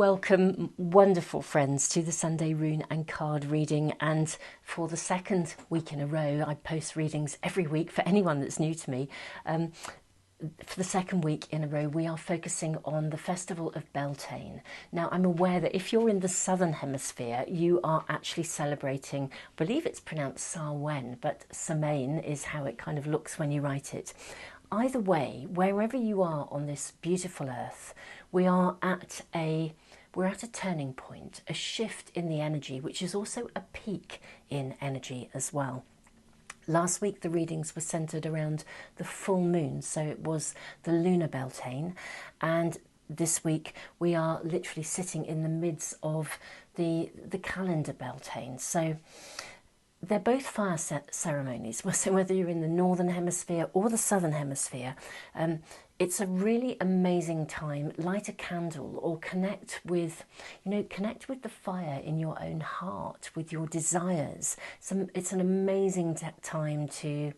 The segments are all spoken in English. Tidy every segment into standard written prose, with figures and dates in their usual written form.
Welcome, wonderful friends, to the Sunday Rune and Card reading. And for the second week in a row, I post readings every week for anyone that's new to me. For the second week in a row, we are focusing on the festival of Beltane. Now, I'm aware that if you're in the southern hemisphere, you are actually celebrating, I believe it's pronounced Samhain, but Samhain is how it kind of looks when you write it. Either way, wherever you are on this beautiful earth, we're at a turning point, a shift in the energy, which is also a peak in energy as well. Last week the readings were centred around the full moon, so it was the lunar Beltane, and this week we are literally sitting in the midst of the calendar Beltane. So they're both fire ceremonies, so whether you're in the northern hemisphere or the southern hemisphere, it's a really amazing time. Light a candle or connect with the fire in your own heart, with your desires. It's an amazing time to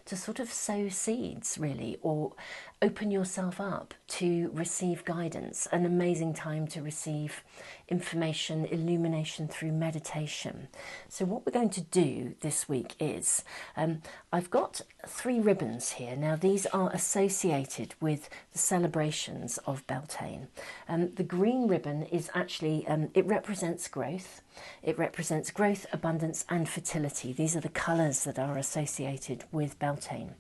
sort of sow seeds, really, or open yourself up to receive guidance. An amazing time to receive information, illumination through meditation. So what we're going to do this week is, I've got 3 ribbons here. Now these are associated with the celebrations of Beltane. The green ribbon is actually, it represents growth. It represents growth, abundance and fertility. These are the colours that are associated with Beltane.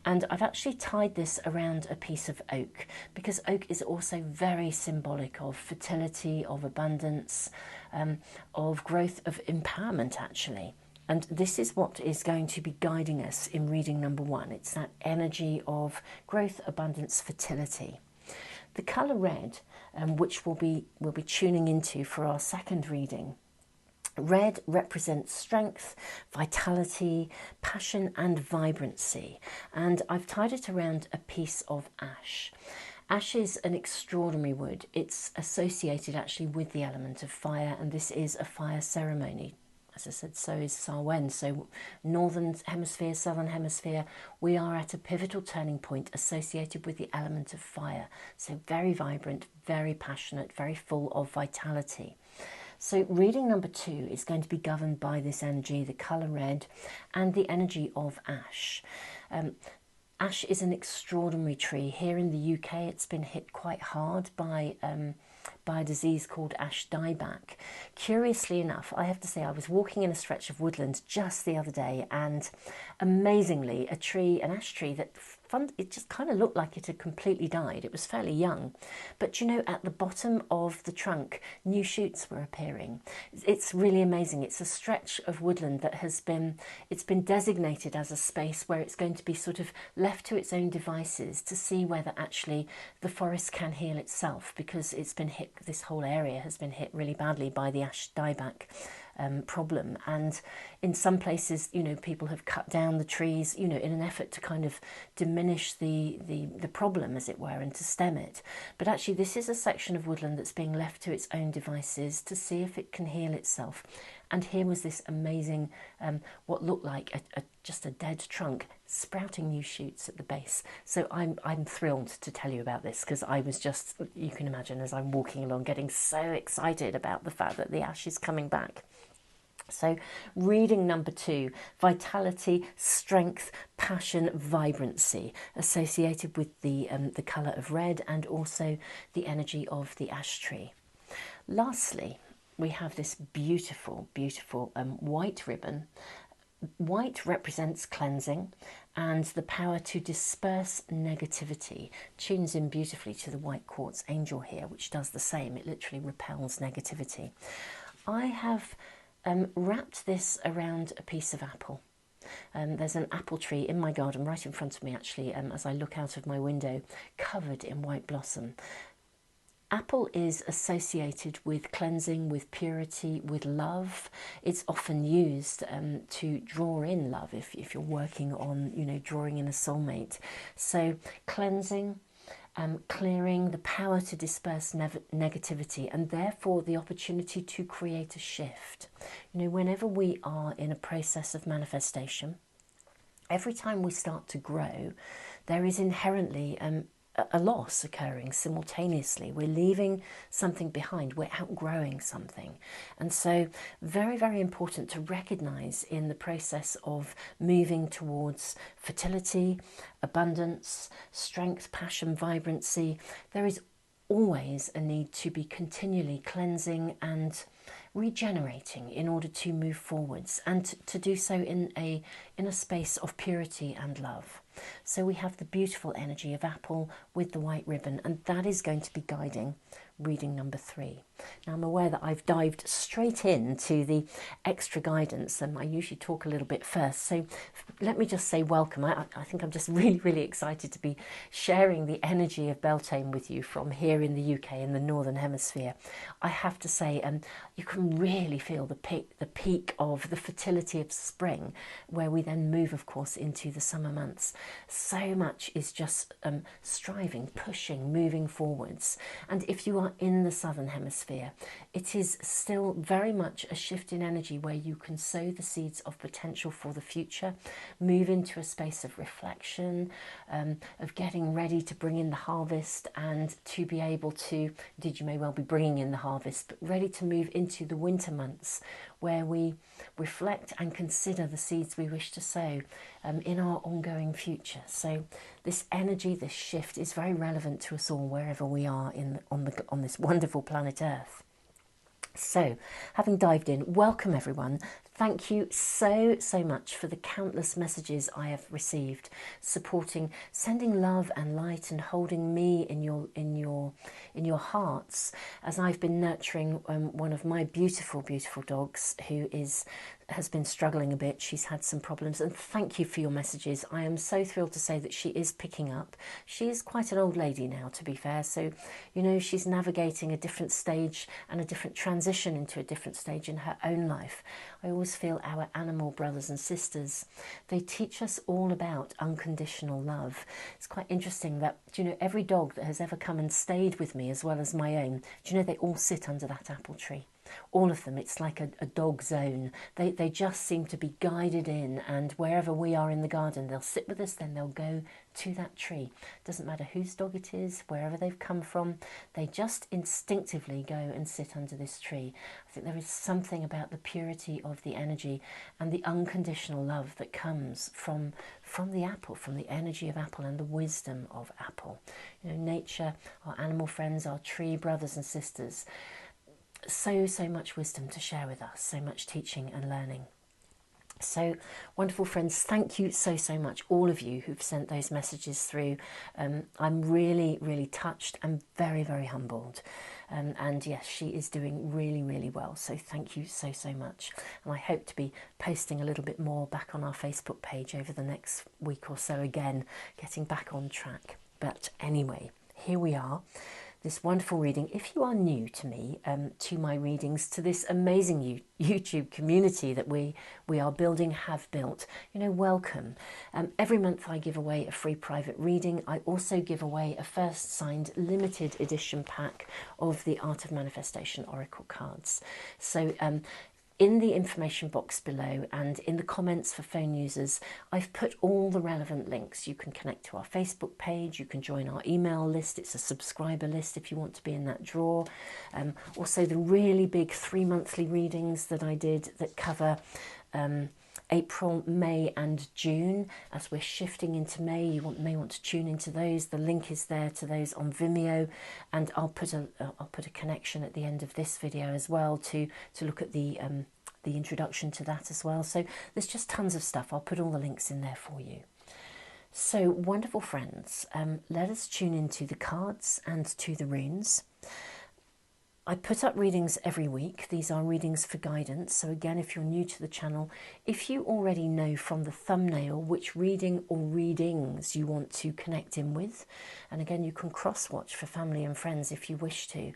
And I've actually tied this around a piece of oak, because oak is also very symbolic of fertility, of abundance, of growth, of empowerment actually. And this is what is going to be guiding us in reading number 1. It's that energy of growth, abundance, fertility. The colour red, which we'll be tuning into for our second reading. Red represents strength, vitality, passion and vibrancy, and I've tied it around a piece of ash. Ash is an extraordinary wood. It's associated actually with the element of fire, and this is a fire ceremony. As I said, so is Samhain. So northern hemisphere, southern hemisphere, we are at a pivotal turning point associated with the element of fire. So very vibrant, very passionate, very full of vitality. So reading number 2 is going to be governed by this energy, the colour red, and the energy of ash. Ash is an extraordinary tree. Here in the UK, it's been hit quite hard by a disease called ash dieback. Curiously enough, I have to say, I was walking in a stretch of woodland just the other day, and amazingly, an ash tree that it just kind of looked like it had completely died. It was fairly young, but at the bottom of the trunk, new shoots were appearing. It's really amazing. It's a stretch of woodland that it's been designated as a space where it's going to be sort of left to its own devices to see whether actually the forest can heal itself, because it's been hit. This whole area has been hit really badly by the ash dieback problem, and in some places people have cut down the trees in an effort to kind of diminish the problem, as it were, and to stem it. But actually this is a section of woodland that's being left to its own devices to see if it can heal itself. And here was this amazing what looked like just a dead trunk sprouting new shoots at the base. So I'm thrilled to tell you about this, because I was just, you can imagine, as I'm walking along, getting so excited about the fact that the ash is coming back. So reading number 2, vitality, strength, passion, vibrancy, associated with the colour of red and also the energy of the ash tree. Lastly, we have this beautiful, beautiful white ribbon. White represents cleansing and the power to disperse negativity. Tunes in beautifully to the white quartz angel here, which does the same. It literally repels negativity. I have wrapped this around a piece of apple. There's an apple tree in my garden right in front of me, actually, as I look out of my window, covered in white blossom. Apple is associated with cleansing, with purity, with love. It's often used to draw in love if you're working on, drawing in a soulmate. So cleansing, clearing, the power to disperse negativity, and therefore the opportunity to create a shift. Whenever we are in a process of manifestation, every time we start to grow, there is inherently a loss occurring simultaneously. We're leaving something behind. We're outgrowing something. And so very, very important to recognise in the process of moving towards fertility, abundance, strength, passion, vibrancy, there is always a need to be continually cleansing and regenerating in order to move forwards, and to do so in a space of purity and love. So we have the beautiful energy of apple with the white ribbon, and that is going to be guiding reading number 3. Now I'm aware that I've dived straight into the extra guidance, and I usually talk a little bit first, so let me just say welcome. I think I'm just really, really excited to be sharing the energy of Beltane with you from here in the UK, in the Northern Hemisphere. I have to say, you can really feel the peak of the fertility of spring, where we then move, of course, into the summer months. So much is just striving, pushing, moving forwards. And if you are in the Southern Hemisphere, it is still very much a shift in energy where you can sow the seeds of potential for the future, move into a space of reflection, of getting ready to bring in the harvest, and to be able to, indeed you may well be bringing in the harvest, but ready to move into the winter months where we reflect and consider the seeds we wish to sow in our ongoing future. So this energy, this shift is very relevant to us all wherever we are on this wonderful planet Earth. So, having dived in, welcome everyone. Thank you so much for the countless messages I have received, supporting, sending love and light, and holding me in your hearts as I've been nurturing one of my beautiful dogs who has been struggling a bit. She's had some problems, and thank you for your messages. I am so thrilled to say that she is picking up. She is quite an old lady now, to be fair, so you know, she's navigating a different stage and a different transition into a different stage in her own life. I always feel our animal brothers and sisters, they teach us all about unconditional love. It's quite interesting that, do you know, every dog that has ever come and stayed with me, as well as my own, do you know, they all sit under that apple tree. All of them. It's like a dog zone. They just seem to be guided in, and wherever we are in the garden, they'll sit with us, then they'll go to that tree. Doesn't matter whose dog it is, wherever they've come from, they just instinctively go and sit under this tree. I think there is something about the purity of the energy and the unconditional love that comes from the apple, from the energy of apple and the wisdom of apple. You know, nature, our animal friends, our tree brothers and sisters, so much wisdom to share with us, so much teaching and learning. So wonderful friends, thank you so much, all of you who've sent those messages through. I'm really touched and very humbled, and yes, she is doing really well, so thank you so much. And I hope to be posting a little bit more back on our Facebook page over the next week or so, again getting back on track. But anyway, here we are, this wonderful reading. If you are new to me, to my readings, to this amazing YouTube community that we are building, have built, you know, welcome. Every month I give away a free private reading. I also give away a first signed limited edition pack of the Art of Manifestation Oracle cards. So in the information box below and in the comments for phone users, I've put all the relevant links. You can connect to our Facebook page, you can join our email list, it's a subscriber list if you want to be in that draw. Also the really big 3 monthly readings that I did that cover April, May and June. As we're shifting into May, you may want to tune into those. The link is there to those on Vimeo, and I'll put a connection at the end of this video as well to look at the introduction to that as well. So there's just tons of stuff. I'll put all the links in there for you. So wonderful friends, let us tune into the cards and to the runes. I put up readings every week. These are readings for guidance. So again, if you're new to the channel, if you already know from the thumbnail which reading or readings you want to connect in with, and again, you can cross-watch for family and friends if you wish to,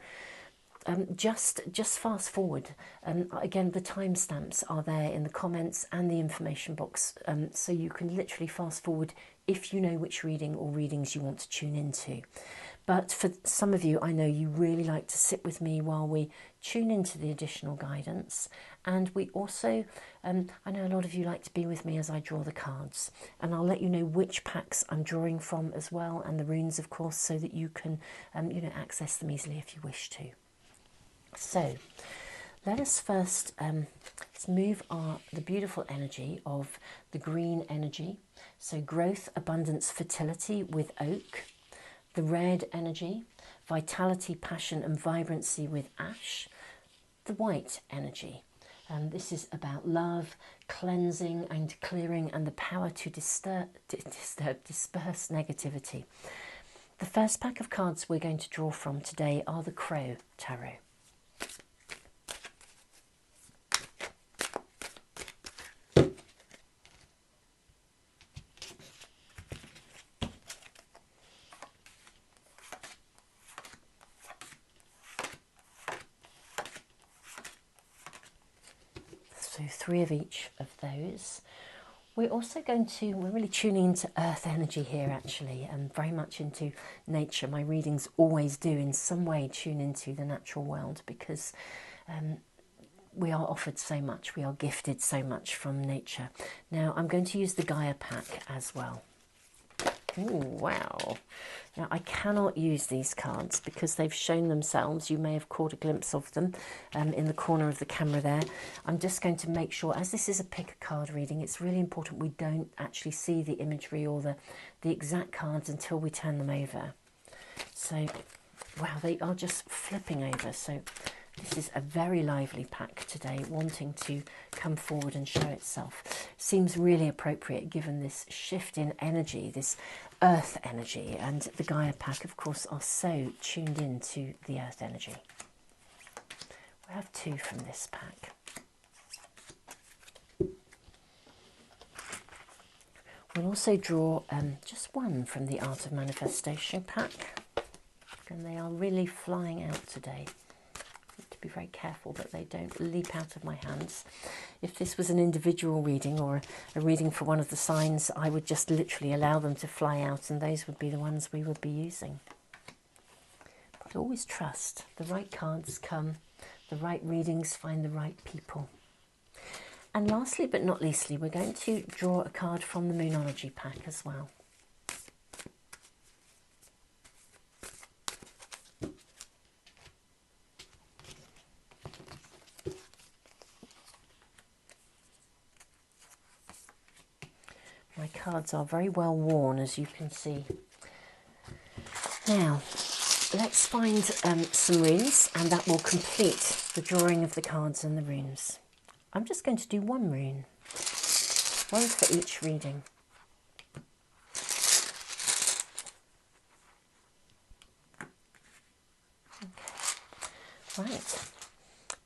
just fast forward. Again, the timestamps are there in the comments and the information box, so you can literally fast forward if you know which reading or readings you want to tune into. But for some of you, I know you really like to sit with me while we tune into the additional guidance. And we also, I know a lot of you like to be with me as I draw the cards. And I'll let you know which packs I'm drawing from as well, and the runes, of course, so that you can, access them easily if you wish to. So let us first let's move the beautiful energy of the green energy. So growth, abundance, fertility with oak. The red energy, vitality, passion and vibrancy with ash. The white energy. This is about love, cleansing and clearing, and the power to disperse negativity. The first pack of cards we're going to draw from today are the Crow Tarot. So 3 of each of those. We're also we're really tuning into earth energy here actually, and very much into nature. My readings always do in some way tune into the natural world, because we are offered so much, we are gifted so much from nature. Now I'm going to use the Gaia pack as well. Ooh, wow. Now I cannot use these cards because they've shown themselves. You may have caught a glimpse of them in the corner of the camera there. I'm just going to make sure, as this is a pick a card reading, it's really important we don't actually see the imagery or the exact cards until we turn them over. So, wow, they are just flipping over. So this is a very lively pack today, wanting to come forward and show itself. Seems really appropriate given this shift in energy, this earth energy, and the Gaia pack, of course, are so tuned into the earth energy. We have 2 from this pack. We'll also draw just 1 from the Art of Manifestation pack, and they are really flying out today. Be very careful that they don't leap out of my hands. If this was an individual reading or a reading for one of the signs, I would just literally allow them to fly out, and those would be the ones we would be using. But always trust the right cards come, the right readings find the right people. And lastly but not leastly, we're going to draw a card from the Moonology pack as well. My cards are very well worn, as you can see. Now, let's find some runes, and that will complete the drawing of the cards and the runes. I'm just going to do 1 rune, 1 for each reading. Okay. Right,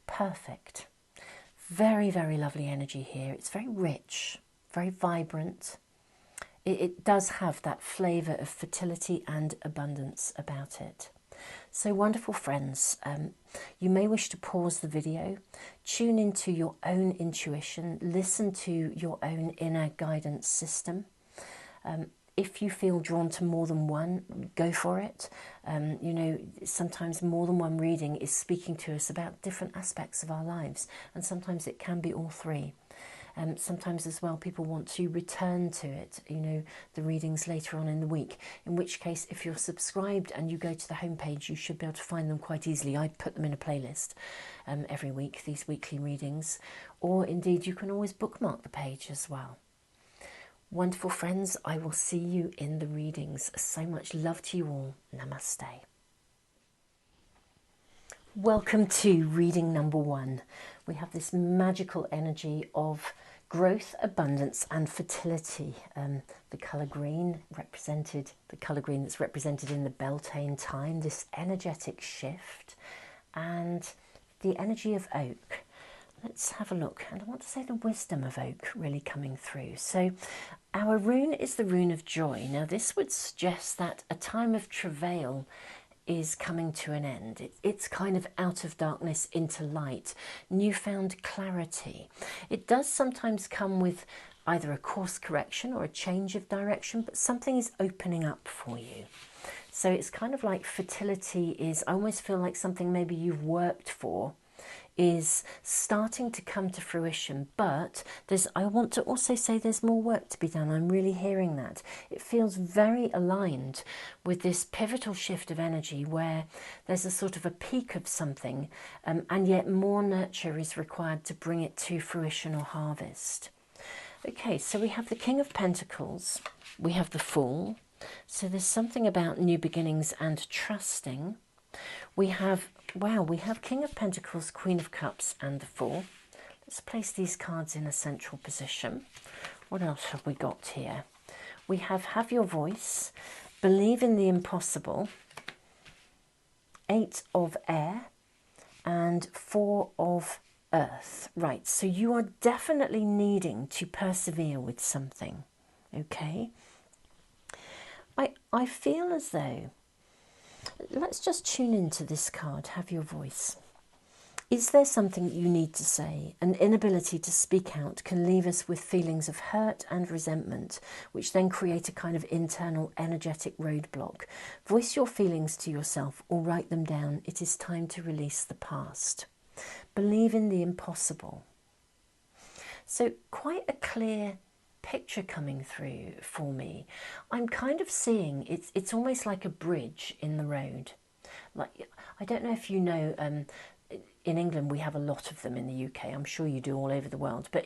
perfect. Very, very lovely energy here. It's very rich, very vibrant. It does have that flavour of fertility and abundance about it. So wonderful friends, you may wish to pause the video, tune into your own intuition, listen to your own inner guidance system. If you feel drawn to more than one, go for it. Sometimes more than one reading is speaking to us about different aspects of our lives, and sometimes it can be all 3. Sometimes as well people want to return to it, the readings later on in the week, in which case if you're subscribed and you go to the homepage, you should be able to find them quite easily. I put them in a playlist every week, these weekly readings, or indeed you can always bookmark the page as well. Wonderful friends, I will see you in the readings. So much love to you all. Namaste. Welcome to reading number 1. We have this magical energy of growth, abundance and fertility. The colour green that's represented in the Beltane time, this energetic shift, and the energy of oak. Let's have a look, and I want to say the wisdom of oak really coming through. So our rune is the rune of joy. Now this would suggest that a time of travail is coming to an end. It's kind of out of darkness into light, newfound clarity. It does sometimes come with either a course correction or a change of direction, but something is opening up for you. So it's kind of like fertility is, I almost feel like something maybe you've worked for is starting to come to fruition, but I want to also say there's more work to be done. I'm really hearing that. It feels very aligned with this pivotal shift of energy where there's a sort of a peak of something, and yet more nurture is required to bring it to fruition or harvest. Okay, so we have the King of Pentacles, we have the Fool, so there's something about new beginnings and trusting. We have, wow, we have King of Pentacles, Queen of Cups and the Fool. Let's place these cards in a central position. What else have we got here? We have your voice, believe in the impossible, 8 of air and 4 of earth. Right, so you are definitely needing to persevere with something, okay? I feel as though, let's just tune into this card, have your voice. Is there something you need to say? An inability to speak out can leave us with feelings of hurt and resentment, which then create a kind of internal energetic roadblock. Voice your feelings to yourself or write them down. It is time to release the past. Believe in the impossible. So quite a clear picture coming through for me. I'm kind of seeing it's almost like a bridge in the road. Like, I don't know if you know, in England we have a lot of them. In the UK, I'm sure you do all over the world, but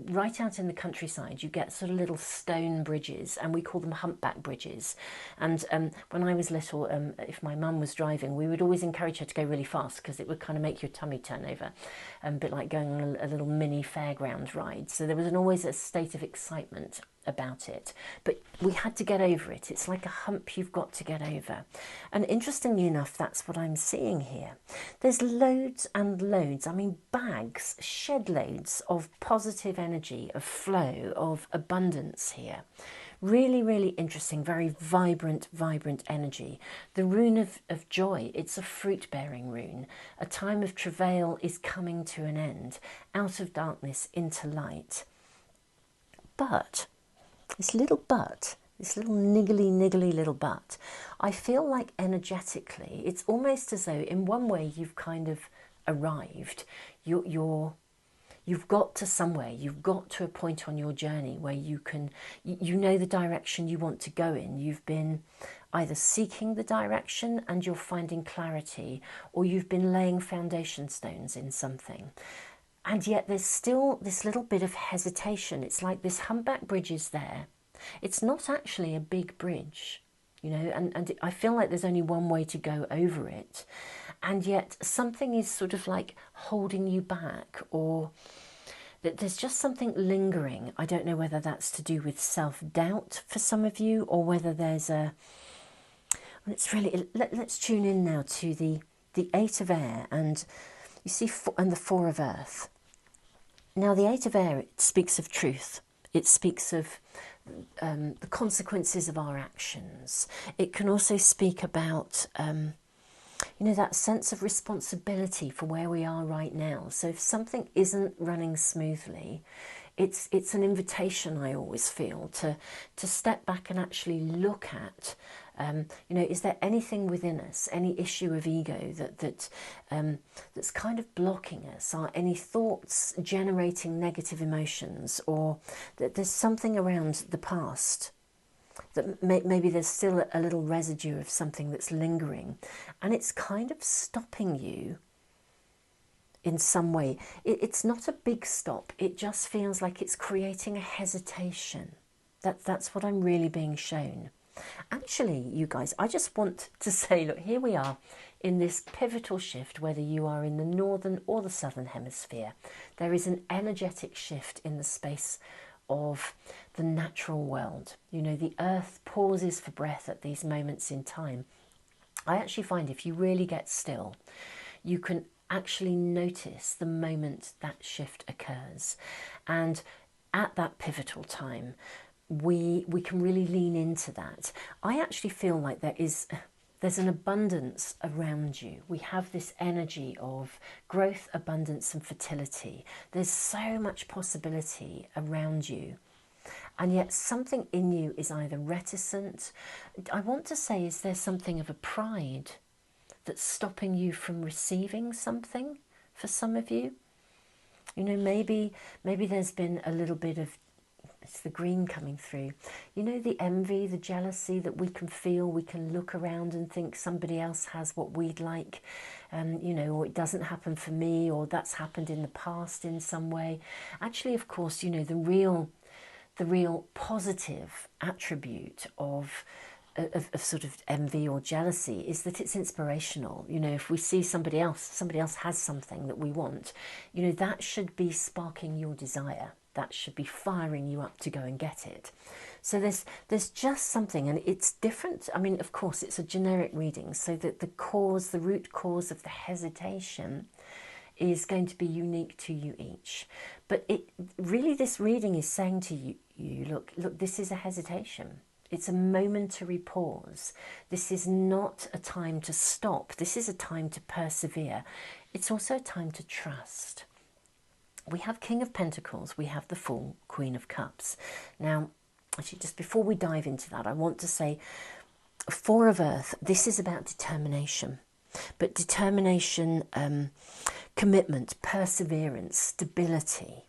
right out in the countryside you get sort of little stone bridges, and we call them humpback bridges. And when I was little, if my mum was driving, we would always encourage her to go really fast because it would kind of make your tummy turn over, a bit like going on a little mini fairground ride. So there was always a state of excitement about it, but we had to get over it. It's like a hump you've got to get over. And interestingly enough, that's what I'm seeing here. There's loads and loads, I mean bags, shed loads of positive energy, of flow, of abundance here. Really, really interesting, very vibrant energy. The rune of joy, it's a fruit-bearing rune. A time of travail is coming to an end, out of darkness into light. But this little niggly little but, I feel like energetically, it's almost as though in one way you've kind of arrived. You've got to somewhere, you've got to a point on your journey where you know the direction you want to go in. You've been either seeking the direction and you're finding clarity, or you've been laying foundation stones in something. And yet there's still this little bit of hesitation. It's like this humpback bridge is there. It's not actually a big bridge, you know, and I feel like there's only one way to go over it. And yet something is sort of like holding you back, or that there's just something lingering. I don't know whether that's to do with self-doubt for some of you, or whether there's a... It's really... Let's tune in now to the 8 of air, and you see, and the 4 of earth. Now, the 8 of air, it speaks of truth. It speaks of the consequences of our actions. It can also speak about, you know, that sense of responsibility for where we are right now. So if something isn't running smoothly, it's an invitation, I always feel, to step back and actually look at, you know, is there anything within us, any issue of ego that's kind of blocking us? Are any thoughts generating negative emotions, or that there's something around the past that maybe there's still a little residue of something that's lingering, and it's kind of stopping you in some way. It's not a big stop. It just feels like it's creating a hesitation. That's what I'm really being shown. Actually, you guys, I just want to say, look, here we are in this pivotal shift, whether you are in the northern or the southern hemisphere. There is an energetic shift in the space of the natural world. You know, the earth pauses for breath at these moments in time. I actually find if you really get still, you can actually notice the moment that shift occurs. And at that pivotal time, we can really lean into that. I actually feel like there's an abundance around you. We have this energy of growth, abundance and fertility. There's so much possibility around you. And yet something in you is either reticent. I want to say, is there something of a pride that's stopping you from receiving something for some of you? You know, maybe there's been a little bit of, it's the green coming through, you know, the envy, the jealousy that we can feel. We can look around and think somebody else has what we'd like, you know, or it doesn't happen for me, or that's happened in the past in some way. Actually, of course, you know, the real positive attribute of sort of envy or jealousy is that it's inspirational. You know, if we see somebody else has something that we want, you know, that should be sparking your desire. That should be firing you up to go and get it. So there's just something, and it's different. I mean, of course, it's a generic reading, so that the root cause of the hesitation is going to be unique to you each. But it really, this reading is saying to you, look, this is a hesitation. It's a momentary pause. This is not a time to stop. This is a time to persevere. It's also a time to trust. We have King of Pentacles. We have the Fool, Queen of Cups. Now, actually, just before we dive into that, I want to say, Four of Earth, this is about determination. But determination, commitment, perseverance, stability.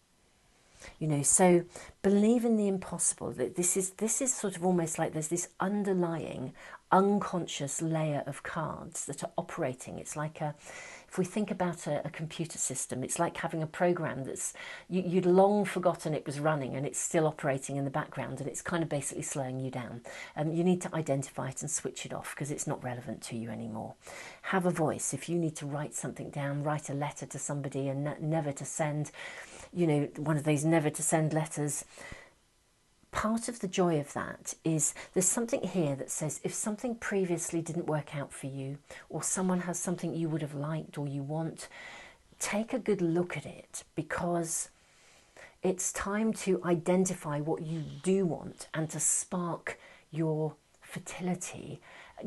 You know, so believe in the impossible. That this is sort of almost like there's this underlying unconscious layer of cards that are operating. It's like if we think about a computer system, it's like having a program that's you'd long forgotten it was running, and it's still operating in the background, and it's kind of basically slowing you down. You need to identify it and switch it off because it's not relevant to you anymore. Have a voice. If you need to write something down, write a letter to somebody and never to send, you know, one of those never to send letters. Part of the joy of that is there's something here that says if something previously didn't work out for you, or someone has something you would have liked or you want, take a good look at it, because it's time to identify what you do want and to spark your fertility,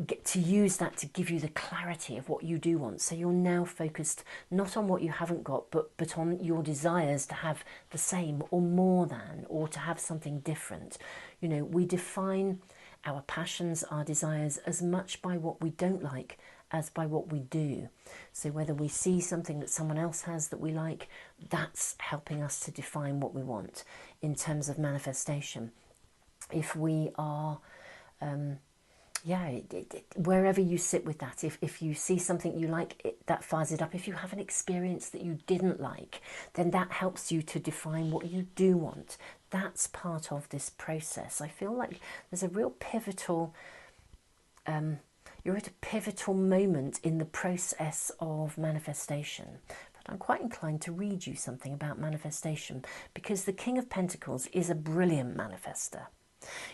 get to use that to give you the clarity of what you do want. So you're now focused not on what you haven't got, but on your desires to have the same or more than, or to have something different. You know, we define our passions, our desires, as much by what we don't like as by what we do. So whether we see something that someone else has that we like, that's helping us to define what we want in terms of manifestation. If we are wherever you sit with that, if you see something you like, that fires it up. If you have an experience that you didn't like, then that helps you to define what you do want. That's part of this process. I feel like there's a real pivotal, you're at a pivotal moment in the process of manifestation. But I'm quite inclined to read you something about manifestation, because the King of Pentacles is a brilliant manifester.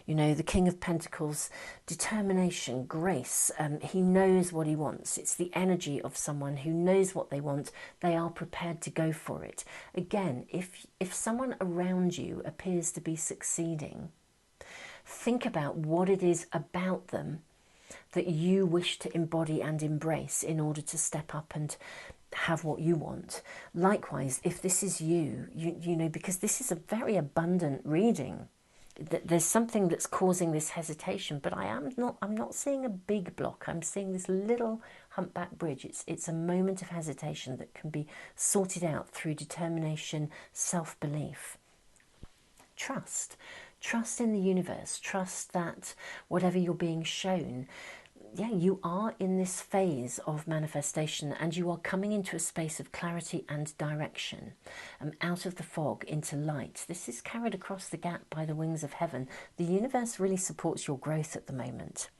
You know, the King of Pentacles, determination, grace, he knows what he wants. It's the energy of someone who knows what they want. They are prepared to go for it. Again, if someone around you appears to be succeeding, think about what it is about them that you wish to embody and embrace in order to step up and have what you want. Likewise, if this is you, you know, because this is a very abundant reading, there's something that's causing this hesitation, but I'm not seeing a big block. I'm seeing this little humpback bridge. It's a moment of hesitation that can be sorted out through determination, self-belief. Trust in the universe. Trust that whatever you're being shown, you are in this phase of manifestation, and you are coming into a space of clarity and direction, out of the fog into light. This is carried across the gap by the wings of heaven. The universe really supports your growth at the moment.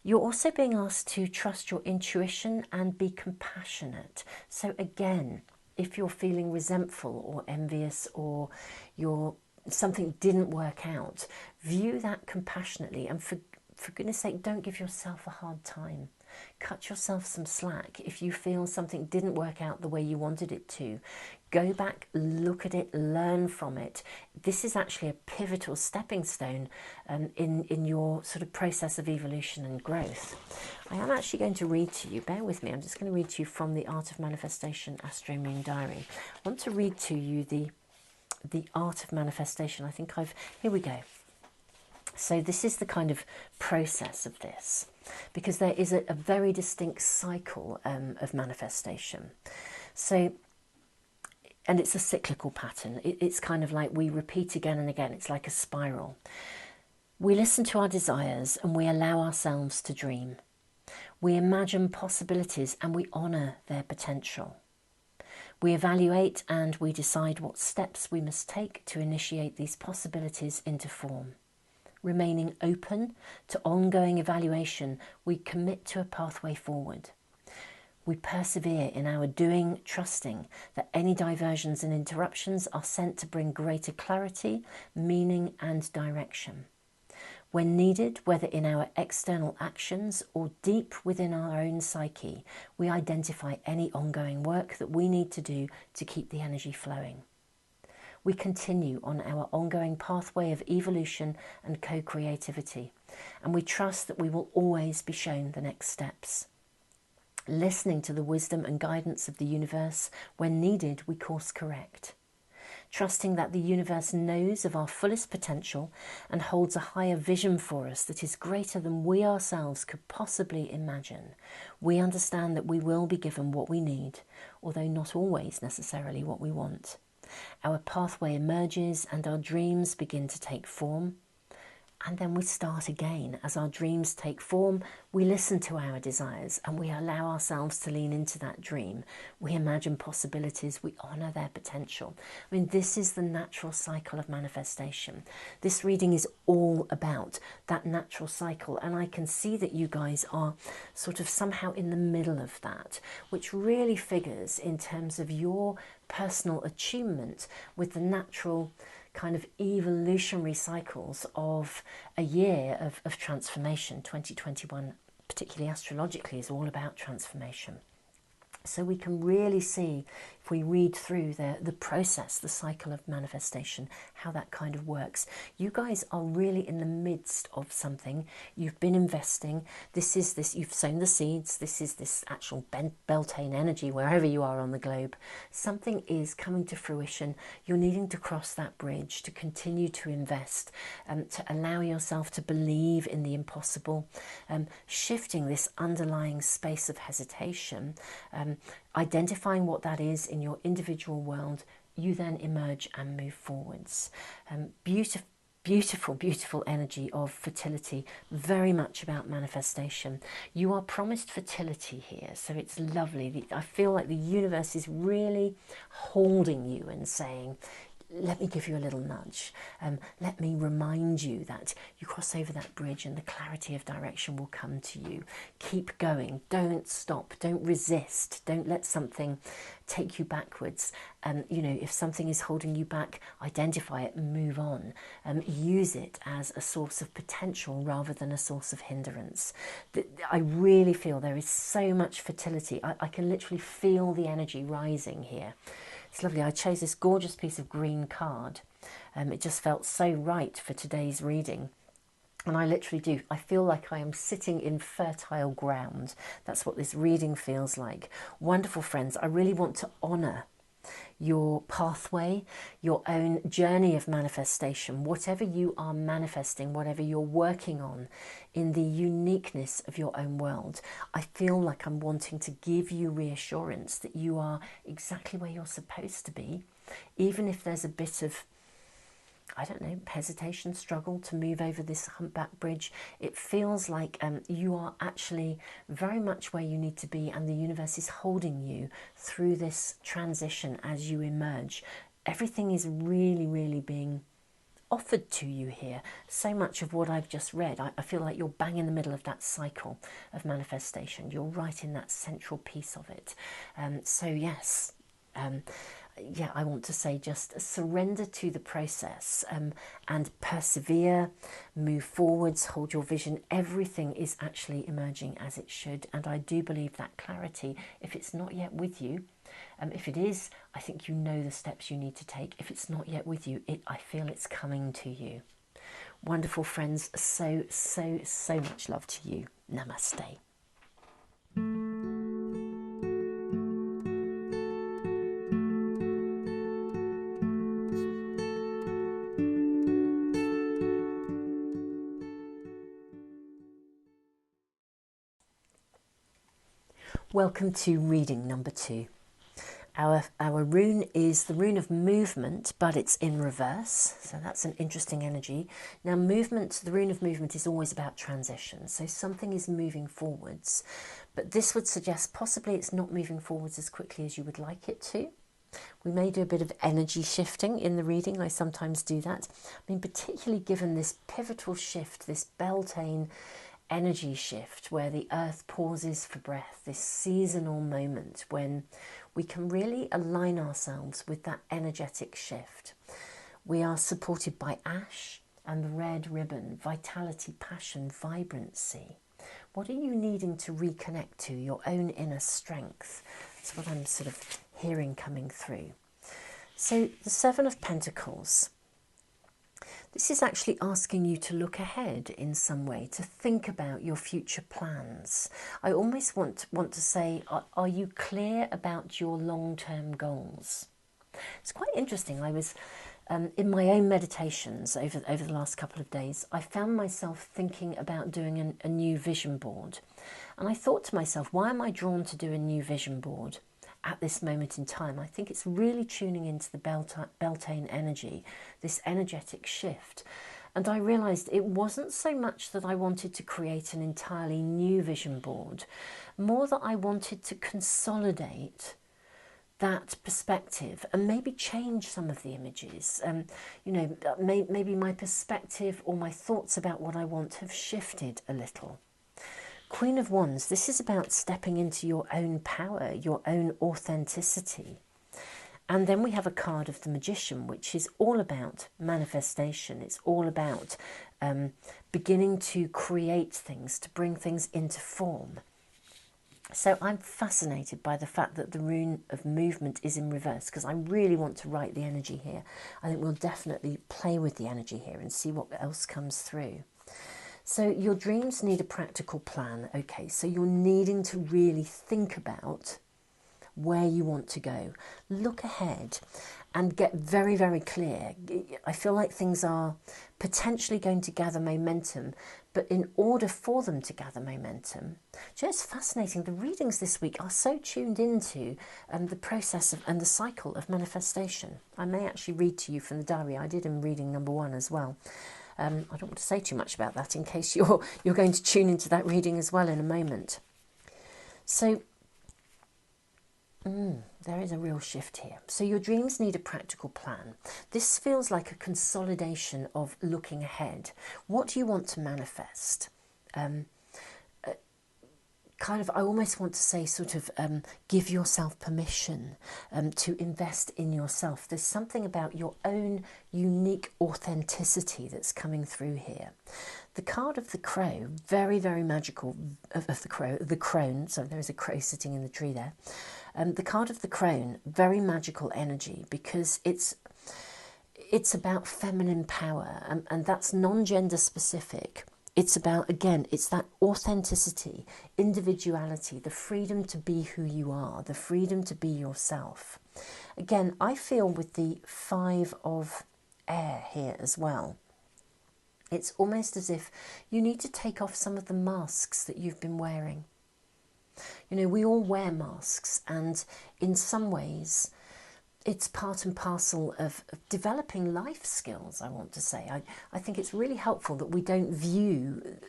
You're also being asked to trust your intuition and be compassionate. So again, if you're feeling resentful or envious, or something didn't work out, view that compassionately, and for goodness sake, don't give yourself a hard time. Cut yourself some slack. If you feel something didn't work out the way you wanted it to, go back, look at it, learn from it. This is actually a pivotal stepping stone in your sort of process of evolution and growth. I am actually going to read to you, bear with me, I'm just going to read to you from the Art of Manifestation Astro-Moon Diary. I want to read to you the art of manifestation. Here we go. So this is the kind of process of this, because there is a very distinct cycle of manifestation. So, and it's a cyclical pattern. It's kind of like we repeat again and again. It's like a spiral. We listen to our desires and we allow ourselves to dream. We imagine possibilities and we honour their potential. We evaluate and we decide what steps we must take to initiate these possibilities into form. Remaining open to ongoing evaluation, we commit to a pathway forward. We persevere in our doing, trusting that any diversions and interruptions are sent to bring greater clarity, meaning and direction. When needed, whether in our external actions or deep within our own psyche, we identify any ongoing work that we need to do to keep the energy flowing. We continue on our ongoing pathway of evolution and co-creativity, and we trust that we will always be shown the next steps. Listening to the wisdom and guidance of the universe, when needed, we course correct. Trusting that the universe knows of our fullest potential and holds a higher vision for us that is greater than we ourselves could possibly imagine, we understand that we will be given what we need, although not always necessarily what we want. Our pathway emerges and our dreams begin to take form. And then we start again. As our dreams take form, we listen to our desires and we allow ourselves to lean into that dream. We imagine possibilities, we honour their potential. I mean, this is the natural cycle of manifestation. This reading is all about that natural cycle, and I can see that you guys are sort of somehow in the middle of that, which really figures in terms of your personal attunement with the natural kind of evolutionary cycles of a year of transformation. 2021, particularly astrologically, is all about transformation. So we can really see, if we read through the process, the cycle of manifestation, how that kind of works. You guys are really in the midst of something. You've been investing. You've sown the seeds. This is this actual Beltane energy, wherever you are on the globe. Something is coming to fruition. You're needing to cross that bridge, to continue to invest, to allow yourself to believe in the impossible, shifting this underlying space of hesitation, identifying what that is in your individual world. You then emerge and move forwards. Beautiful energy of fertility, very much about manifestation. You are promised fertility here, so it's lovely. I feel like the universe is really holding you and saying, let me give you a little nudge. Let me remind you that you cross over that bridge and the clarity of direction will come to you. Keep going. Don't stop. Don't resist. Don't let something take you backwards. If something is holding you back, identify it and move on. Use it as a source of potential rather than a source of hindrance. I really feel there is so much fertility. I can literally feel the energy rising here. It's lovely. I chose this gorgeous piece of green card. It just felt so right for today's reading. And I literally do. I feel like I am sitting in fertile ground. That's what this reading feels like. Wonderful friends, I really want to honour your pathway, your own journey of manifestation, whatever you are manifesting, whatever you're working on in the uniqueness of your own world. I feel like I'm wanting to give you reassurance that you are exactly where you're supposed to be, even if there's a bit of, hesitation, struggle to move over this humpback bridge. It feels like you are actually very much where you need to be, and the universe is holding you through this transition as you emerge. Everything is really, really being offered to you here. So much of what I've just read, I feel like you're bang in the middle of that cycle of manifestation. You're right in that central piece of it. I want to say just surrender to the process and persevere, move forwards, hold your vision. Everything is actually emerging as it should. And I do believe that clarity, if it's not yet with you, if it is, I think you know the steps you need to take. If it's not yet with you, I feel it's coming to you. Wonderful friends, so much love to you. Namaste. Welcome to reading number 2. Our rune is the rune of movement, but it's in reverse, so that's an interesting energy. Now movement, the rune of movement is always about transition, so something is moving forwards, but this would suggest possibly it's not moving forwards as quickly as you would like it to. We may do a bit of energy shifting in the reading. I sometimes do that. I mean, particularly given this pivotal shift, this Beltane energy shift where the earth pauses for breath, this seasonal moment when we can really align ourselves with that energetic shift. We are supported by ash and the red ribbon, vitality, passion, vibrancy. What are you needing to reconnect to? Your own inner strength. That's what I'm sort of hearing coming through. So the Seven of Pentacles. This is actually asking you to look ahead in some way, to think about your future plans. I almost want to say, are you clear about your long-term goals? It's quite interesting. I was, in my own meditations over the last couple of days, I found myself thinking about doing a new vision board. And I thought to myself, why am I drawn to do a new vision board at this moment in time? I think it's really tuning into the Beltane energy, this energetic shift. And I realised it wasn't so much that I wanted to create an entirely new vision board, more that I wanted to consolidate that perspective and maybe change some of the images. You know, maybe my perspective or my thoughts about what I want have shifted a little. Queen of Wands, this is about stepping into your own power, your own authenticity. And then we have a card of the Magician, which is all about manifestation. It's all about beginning to create things, to bring things into form. So I'm fascinated by the fact that the rune of movement is in reverse, because I really want to write the energy here. I think we'll definitely play with the energy here and see what else comes through. So your dreams need a practical plan. Okay, so you're needing to really think about where you want to go. Look ahead and get very, very clear. I feel like things are potentially going to gather momentum, but in order for them to gather momentum, just fascinating. The readings this week are so tuned into the process of, and the cycle of manifestation. I may actually read to you from the diary. I did in reading number 1 as well. I don't want to say too much about that in case you're going to tune into that reading as well in a moment. So there is a real shift here. So your dreams need a practical plan. This feels like a consolidation of looking ahead. What do you want to manifest? Kind of, I almost want to say sort of give yourself permission to invest in yourself. There's something about your own unique authenticity that's coming through here. The card of the crow, very, very magical, of the crone, so there is a crow sitting in the tree there. The card of the crone, very magical energy, because it's about feminine power, and that's non-gender specific. It's about, again, it's that authenticity, individuality, the freedom to be who you are, the freedom to be yourself. Again, I feel with the 5 of air here as well, it's almost as if you need to take off some of the masks that you've been wearing. You know, we all wear masks, and in some ways it's part and parcel of developing life skills, I want to say. I think it's really helpful that we don't view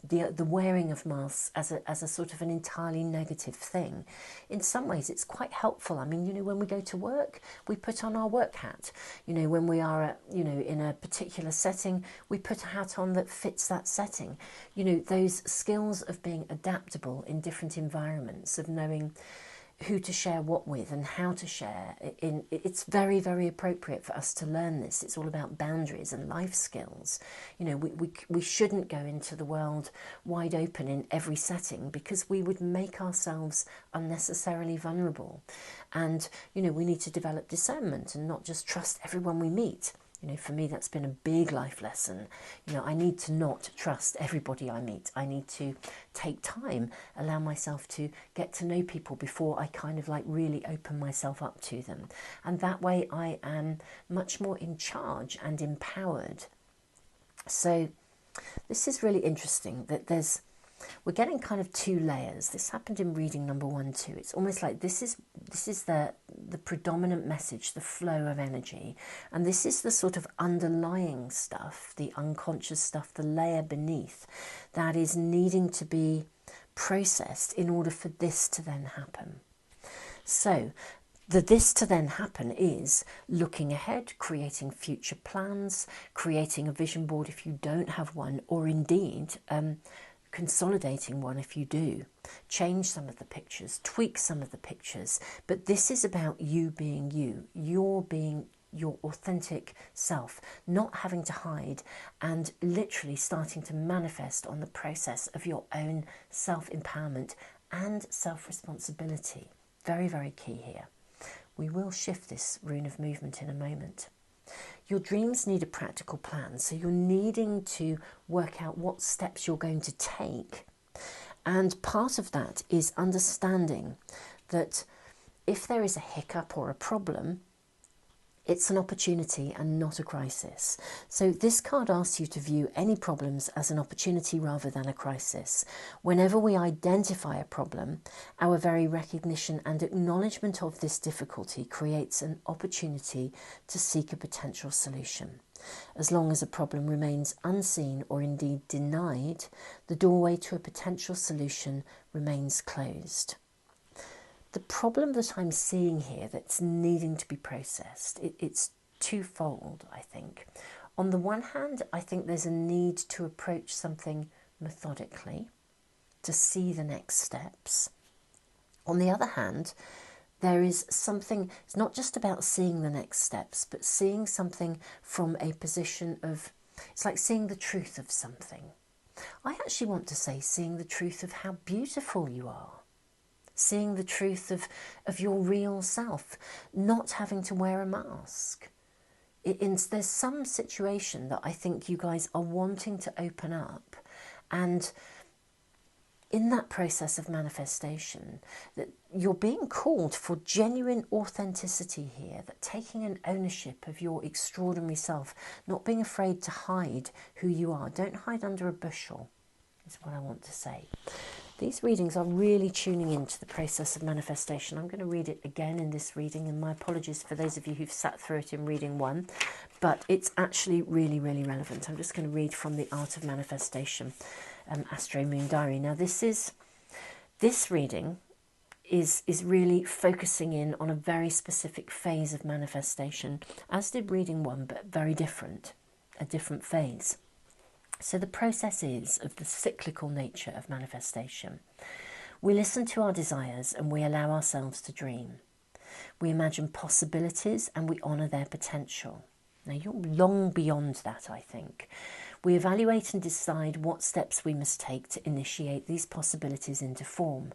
the wearing of masks as a sort of an entirely negative thing. In some ways, it's quite helpful. I mean, you know, when we go to work, we put on our work hat. You know, when we are, you know, in a particular setting, we put a hat on that fits that setting. You know, those skills of being adaptable in different environments, of knowing who to share what with and how to share. It's very, very appropriate for us to learn this. It's all about boundaries and life skills. You know, we shouldn't go into the world wide open in every setting, because we would make ourselves unnecessarily vulnerable. And, you know, we need to develop discernment and not just trust everyone we meet. You know, for me, that's been a big life lesson. You know, I need to not trust everybody I meet. I need to take time, allow myself to get to know people before I kind of like really open myself up to them. And that way I am much more in charge and empowered. So this is really interesting, that there's we're getting kind of two layers. This happened in reading number 1 too. It's almost like this is the predominant message, the flow of energy, and this is the sort of underlying stuff, the unconscious stuff, the layer beneath that is needing to be processed in order for this to then happen. So this to then happen is looking ahead, creating future plans, creating a vision board if you don't have one, or indeed consolidating one if you do. Change some of the pictures, tweak some of the pictures, but this is about you being you, you're being your authentic self, not having to hide, and literally starting to manifest on the process of your own self-empowerment and self-responsibility. Very, very key here. We will shift this rune of movement in a moment. Your dreams need a practical plan, so you're needing to work out what steps you're going to take. And part of that is understanding that if there is a hiccup or a problem, it's an opportunity and not a crisis. So this card asks you to view any problems as an opportunity rather than a crisis. Whenever we identify a problem, our very recognition and acknowledgement of this difficulty creates an opportunity to seek a potential solution. As long as a problem remains unseen or indeed denied, the doorway to a potential solution remains closed. The problem that I'm seeing here that's needing to be processed, it's twofold, I think. On the one hand, I think there's a need to approach something methodically, to see the next steps. On the other hand, there is something, it's not just about seeing the next steps, but seeing something from a position of, it's like seeing the truth of something. I actually want to say seeing the truth of how beautiful you are. Seeing the truth of your real self, not having to wear a mask. There's some situation that I think you guys are wanting to open up, and in that process of manifestation, that you're being called for genuine authenticity here, that taking an ownership of your extraordinary self, not being afraid to hide who you are. Don't hide under a bushel, is what I want to say. These readings are really tuning into the process of manifestation. I'm going to read it again in this reading, and my apologies for those of you who've sat through it in reading 1, but it's actually really, really relevant. I'm just going to read from the Art of Manifestation, Astro-Moon Diary. Now this reading is really focusing in on a very specific phase of manifestation, as did reading 1, but very different, a different phase. So the process is of the cyclical nature of manifestation. We listen to our desires and we allow ourselves to dream. We imagine possibilities and we honour their potential. Now you're long beyond that, I think. We evaluate and decide what steps we must take to initiate these possibilities into form.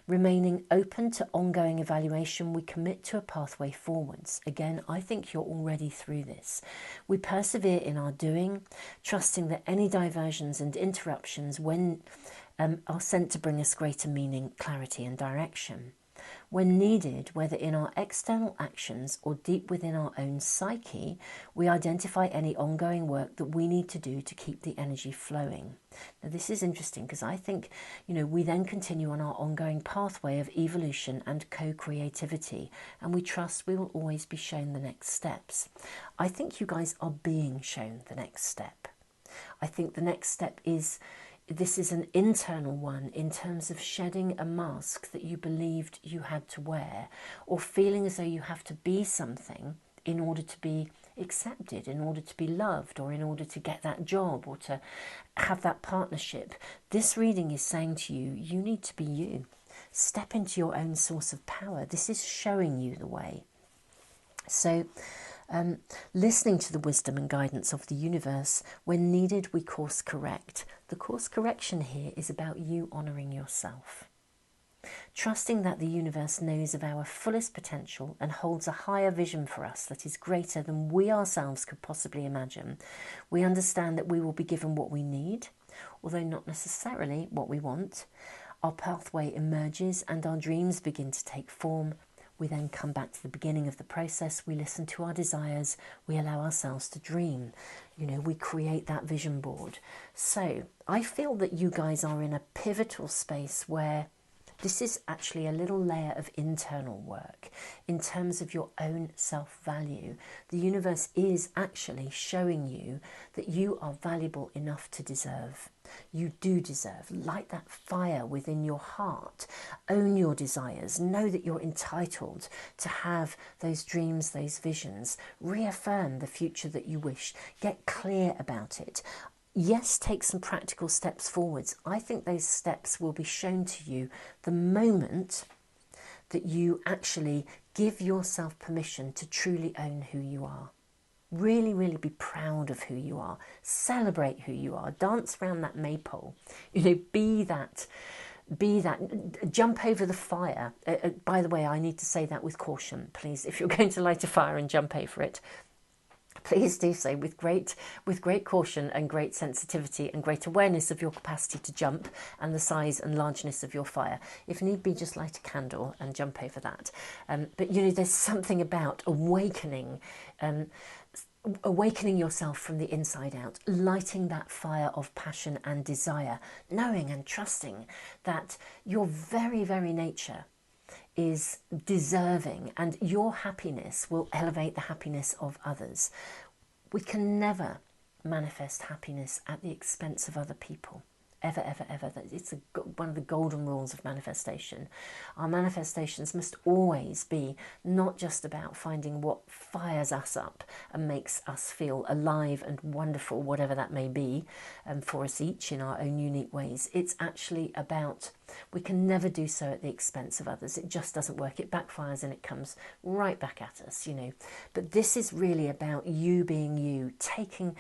Remaining open to ongoing evaluation, we commit to a pathway forwards. Again, I think you're already through this. We persevere in our doing, trusting that any diversions and interruptions are sent to bring us greater meaning, clarity and direction. When needed, whether in our external actions or deep within our own psyche, we identify any ongoing work that we need to do to keep the energy flowing. Now this is interesting because I think, we then continue on our ongoing pathway of evolution and co-creativity, and we trust we will always be shown the next steps. I think you guys are being shown the next step. I think the next step is, this is an internal one in terms of shedding a mask that you believed you had to wear, or feeling as though you have to be something in order to be accepted, in order to be loved, or in order to get that job or to have that partnership. This reading is saying to you, you need to be you. Step into your own source of power. This is showing you the way. So listening to the wisdom and guidance of the universe, when needed we course correct. The course correction here is about you honouring yourself. Trusting that the universe knows of our fullest potential and holds a higher vision for us that is greater than we ourselves could possibly imagine. We understand that we will be given what we need, although not necessarily what we want. Our pathway emerges and our dreams begin to take form. We then come back to the beginning of the process. We listen to our desires. We allow ourselves to dream. We create that vision board. So I feel that you guys are in a pivotal space where this is actually a little layer of internal work in terms of your own self-value. The universe is actually showing you that you are valuable enough to deserve. You do deserve. Light that fire within your heart. Own your desires. Know that you're entitled to have those dreams, those visions. Reaffirm the future that you wish. Get clear about it. Yes, take some practical steps forwards. I think those steps will be shown to you the moment that you actually give yourself permission to truly own who you are. Really, really be proud of who you are. Celebrate who you are. Dance around that maypole. Be that, jump over the fire. By the way, I need to say that with caution, please. If you're going to light a fire and jump over it, please do so with great caution and great sensitivity and great awareness of your capacity to jump and the size and largeness of your fire. If need be, just light a candle and jump over that. But there's something about awakening yourself from the inside out, lighting that fire of passion and desire, knowing and trusting that your very, very nature is deserving, and your happiness will elevate the happiness of others. We can never manifest happiness at the expense of other people. Ever, ever, ever. It's one of the golden rules of manifestation. Our manifestations must always be not just about finding what fires us up and makes us feel alive and wonderful, whatever that may be, for us each in our own unique ways. It's actually about, we can never do so at the expense of others. It just doesn't work. It backfires and it comes right back at us, But this is really about you being you, taking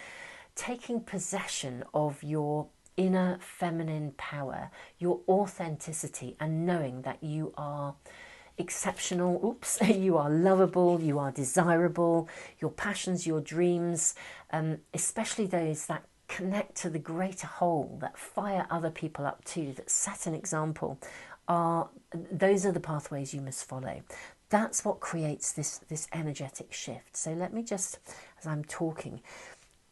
possession of your inner feminine power, your authenticity, and knowing that you are exceptional, you are lovable, you are desirable, your passions, your dreams, especially those that connect to the greater whole, that fire other people up too, that set an example, those are the pathways you must follow. That's what creates this energetic shift. So let me just, as I'm talking,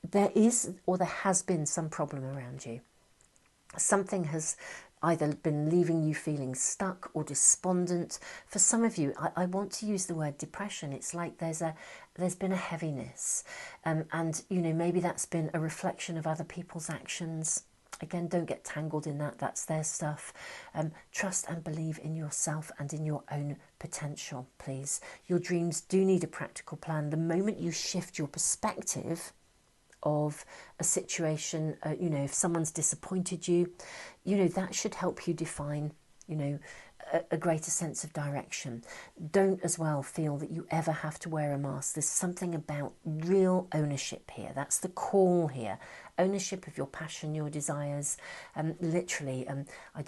there is or there has been some problem around you. Something has either been leaving you feeling stuck or despondent. For some of you, I want to use the word depression. It's like there's been a heaviness, and maybe that's been a reflection of other people's actions. Again, don't get tangled in that. That's their stuff. Trust and believe in yourself and in your own potential, please. Your dreams do need a practical plan. The moment you shift your perspective of a situation, if someone's disappointed you, that should help you define, a greater sense of direction. Don't as well feel that you ever have to wear a mask. There's something about real ownership here. That's the call here. Ownership of your passion, your desires. Literally, I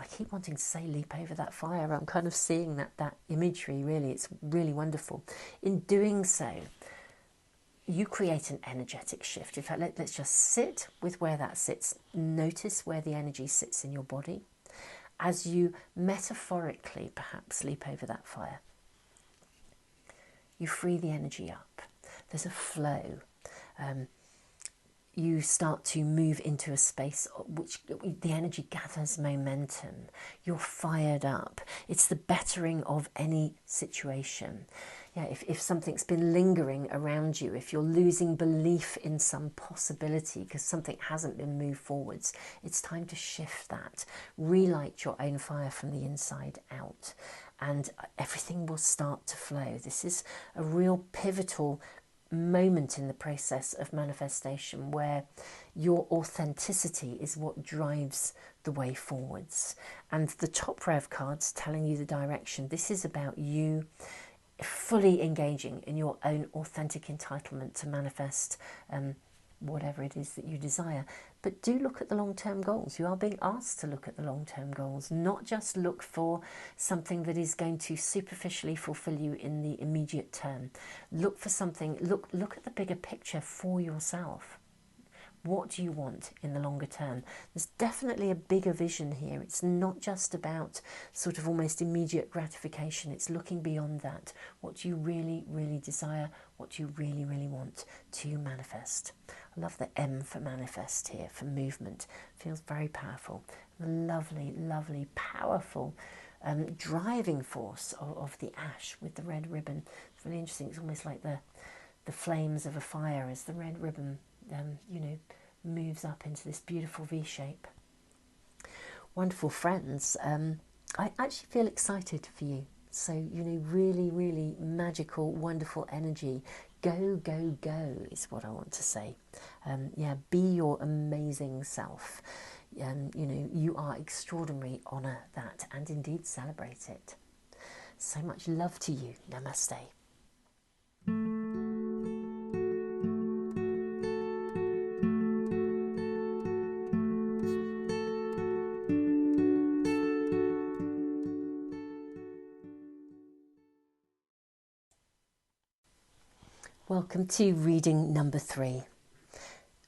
keep wanting to say leap over that fire. I'm kind of seeing that imagery, really. It's really wonderful. In doing so, you create an energetic shift. In fact, let's just sit with where that sits. Notice where the energy sits in your body as you metaphorically perhaps leap over that fire. You free the energy up. There's a flow. You start to move into a space which the energy gathers momentum. You're fired up. It's the bettering of any situation. Yeah, if something's been lingering around you, if you're losing belief in some possibility because something hasn't been moved forwards, it's time to shift that. Relight your own fire from the inside out, and everything will start to flow. This is a real pivotal moment in the process of manifestation where your authenticity is what drives the way forwards. And the top row of cards telling you the direction. This is about you fully engaging in your own authentic entitlement to manifest whatever it is that you desire. But do look at the long-term goals. You are being asked to look at the long-term goals, not just look for something that is going to superficially fulfill you in the immediate term. Look for something, look at the bigger picture for yourself. What do you want in the longer term? There's definitely a bigger vision here. It's not just about sort of almost immediate gratification. It's looking beyond that. What do you really, really desire? What do you really, really want to manifest? I love the M for manifest here, for movement. Feels very powerful. The lovely, lovely, powerful driving force of the ash with the red ribbon. It's really interesting. It's almost like the flames of a fire as the red ribbon, you know, moves up into this beautiful V shape. Wonderful friends. I actually feel excited for you. So, you know, really, really magical, wonderful energy. Go, go, go is what I want to say. Yeah, be your amazing self. You know, you are extraordinary. Honour that and indeed celebrate it. So much love to you. Namaste. Welcome to reading number 3.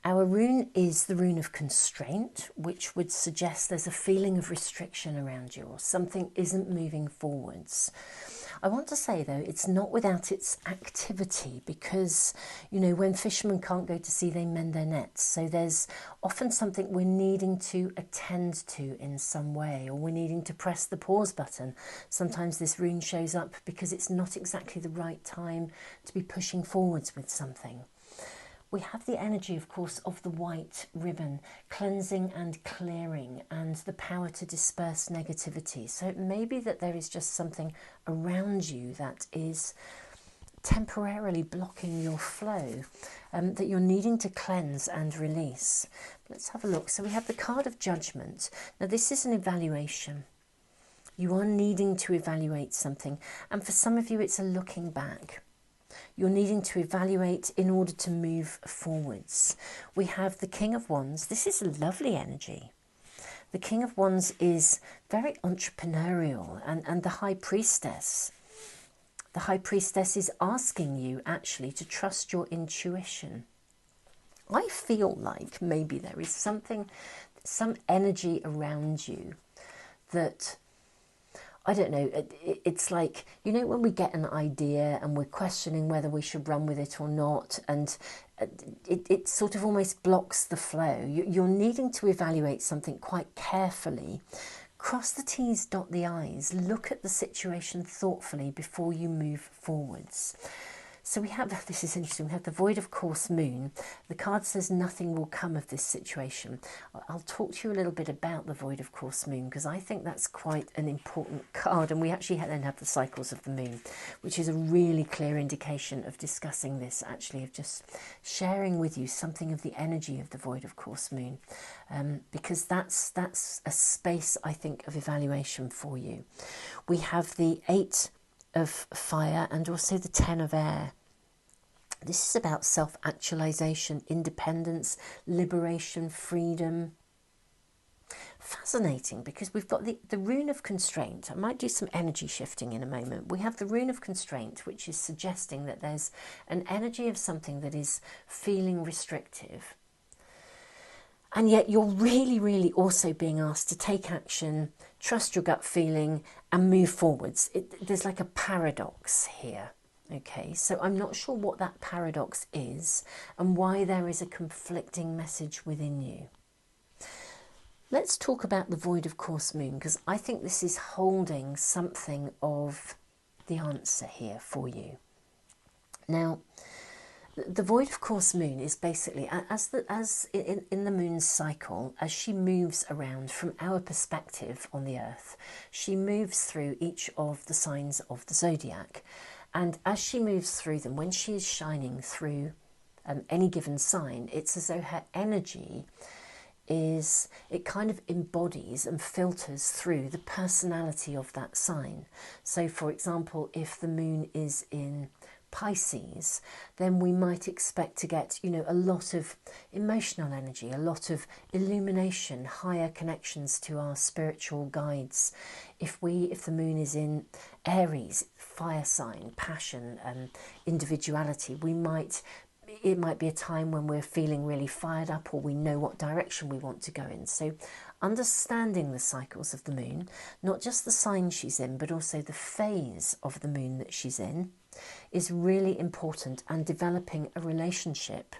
Our rune is the rune of constraint, which would suggest there's a feeling of restriction around you or something isn't moving forwards. I want to say, though, it's not without its activity because, you know, when fishermen can't go to sea, they mend their nets. So there's often something we're needing to attend to in some way, or we're needing to press the pause button. Sometimes this rune shows up because it's not exactly the right time to be pushing forwards with something. We have the energy, of course, of the white ribbon, cleansing and clearing, and the power to disperse negativity. So it may be that there is just something around you that is temporarily blocking your flow, that you're needing to cleanse and release. Let's have a look. So we have the card of judgment. Now this is an evaluation. You are needing to evaluate something, and for some of you it's a looking back. You're needing to evaluate in order to move forwards. We have the King of Wands. This is a lovely energy. The King of Wands is very entrepreneurial, and the High Priestess. The High Priestess is asking you actually to trust your intuition. I feel like maybe there is something, some energy around you that, I don't know, it's like, you know, when we get an idea and we're questioning whether we should run with it or not, and it sort of almost blocks the flow. You're needing to evaluate something quite carefully. Cross the T's, dot the I's, look at the situation thoughtfully before you move forwards. So we have, this is interesting, we have the Void of Course Moon. The card says nothing will come of this situation. I'll talk to you a little bit about the Void of Course Moon because I think that's quite an important card, and we actually then have the cycles of the moon, which is a really clear indication of discussing this, actually, of just sharing with you something of the energy of the Void of Course Moon, because that's a space, I think, of evaluation for you. We have the 8 of Fire and also the 10 of Air. This is about self-actualization, independence, liberation, freedom. Fascinating, because we've got the rune of constraint. I might do some energy shifting in a moment. We have the rune of constraint, which is suggesting that there's an energy of something that is feeling restrictive. And yet you're really, really also being asked to take action, trust your gut feeling and move forwards. There's like a paradox here. Okay, so I'm not sure what that paradox is and why there is a conflicting message within you. Let's talk about the Void of Course Moon, because I think this is holding something of the answer here for you. Now, the Void of Course Moon is basically, as in the moon's cycle, as she moves around from our perspective on the earth, she moves through each of the signs of the zodiac. And as she moves through them, when she is shining through any given sign, it's as though her energy is, it kind of embodies and filters through the personality of that sign. So, for example, if the moon is in Pisces, then we might expect to get, you know, a lot of emotional energy, a lot of illumination, higher connections to our spiritual guides. If the moon is in Aries, fire sign, passion and individuality, we might it might be a time when we're feeling really fired up, or we know what direction we want to go in. So understanding the cycles of the moon, not just the sign she's in, but also the phase of the moon that she's in, is really important. And developing a relationship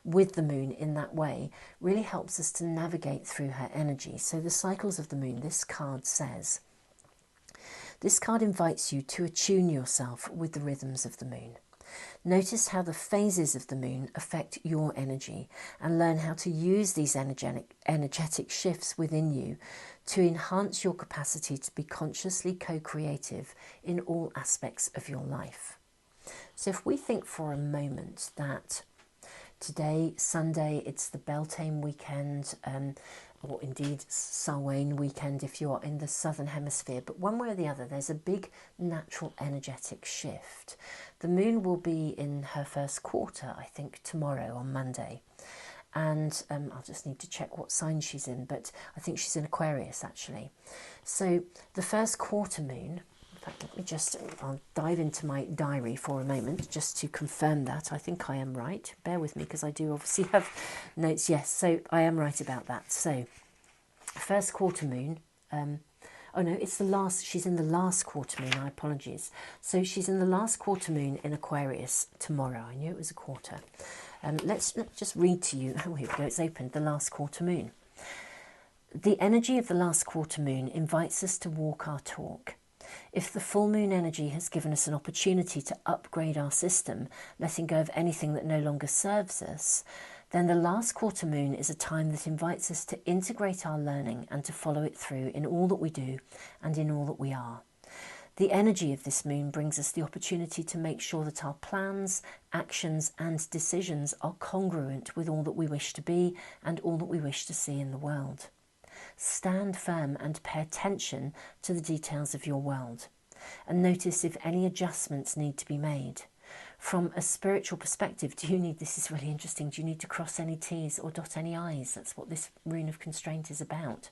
with the moon in that way really helps us to navigate through her energy. So the cycles of the moon, this card says, this card invites you to attune yourself with the rhythms of the moon. Notice how the phases of the moon affect your energy, and learn how to use these energetic shifts within you to enhance your capacity to be consciously co-creative in all aspects of your life. So if we think for a moment that today, Sunday, it's the Beltane weekend, or indeed Samhain weekend if you're in the southern hemisphere, but one way or the other there's a big natural energetic shift. The moon will be in her first quarter, I think, tomorrow on Monday, and I'll just need to check what sign she's in, but I think she's in Aquarius actually. So the first quarter moon, in fact, I'll dive into my diary for a moment just to confirm that. I think I am right. Bear with me because I do obviously have notes. Yes, so I am right about that. So first quarter moon, oh no, it's the last, she's in the last quarter moon, my apologies. So she's in the last quarter moon in Aquarius tomorrow. I knew it was a quarter. Let's just read to you, oh here we go, it's opened, the last quarter moon. The energy of the last quarter moon invites us to walk our talk. If the full moon energy has given us an opportunity to upgrade our system, letting go of anything that no longer serves us, then the last quarter moon is a time that invites us to integrate our learning and to follow it through in all that we do and in all that we are. The energy of this moon brings us the opportunity to make sure that our plans, actions and decisions are congruent with all that we wish to be and all that we wish to see in the world. Stand firm and pay attention to the details of your world, and notice if any adjustments need to be made. From a spiritual perspective, this is really interesting, do you need to cross any T's or dot any I's? That's what this rune of constraint is about.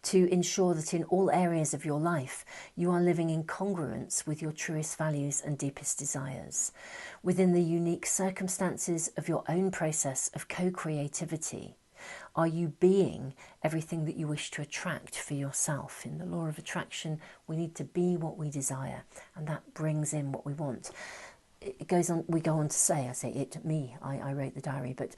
To ensure that in all areas of your life, you are living in congruence with your truest values and deepest desires, within the unique circumstances of your own process of co-creativity. Are you being everything that you wish to attract for yourself? In the law of attraction, we need to be what we desire, and that brings in what we want. It goes on, we go on to say, I wrote the diary, but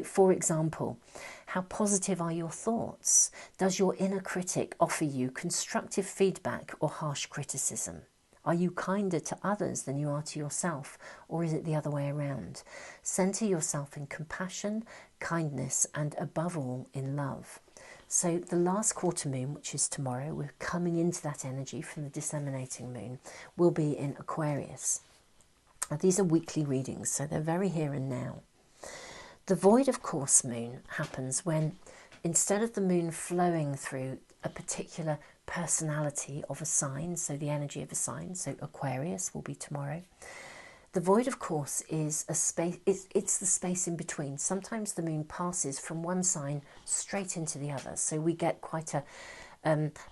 for example, how positive are your thoughts? Does your inner critic offer you constructive feedback or harsh criticism? Are you kinder to others than you are to yourself, or is it the other way around? Centre yourself in compassion, kindness, and above all, in love. So the last quarter moon, which is tomorrow, we're coming into that energy from the disseminating moon, will be in Aquarius. Now, these are weekly readings, so they're very here and now. The void of course moon happens when, instead of the moon flowing through a particular personality of a sign, so the energy of a sign, so Aquarius will be tomorrow, the void of course is a space, it's the space in between. Sometimes the moon passes from one sign straight into the other, so we get quite a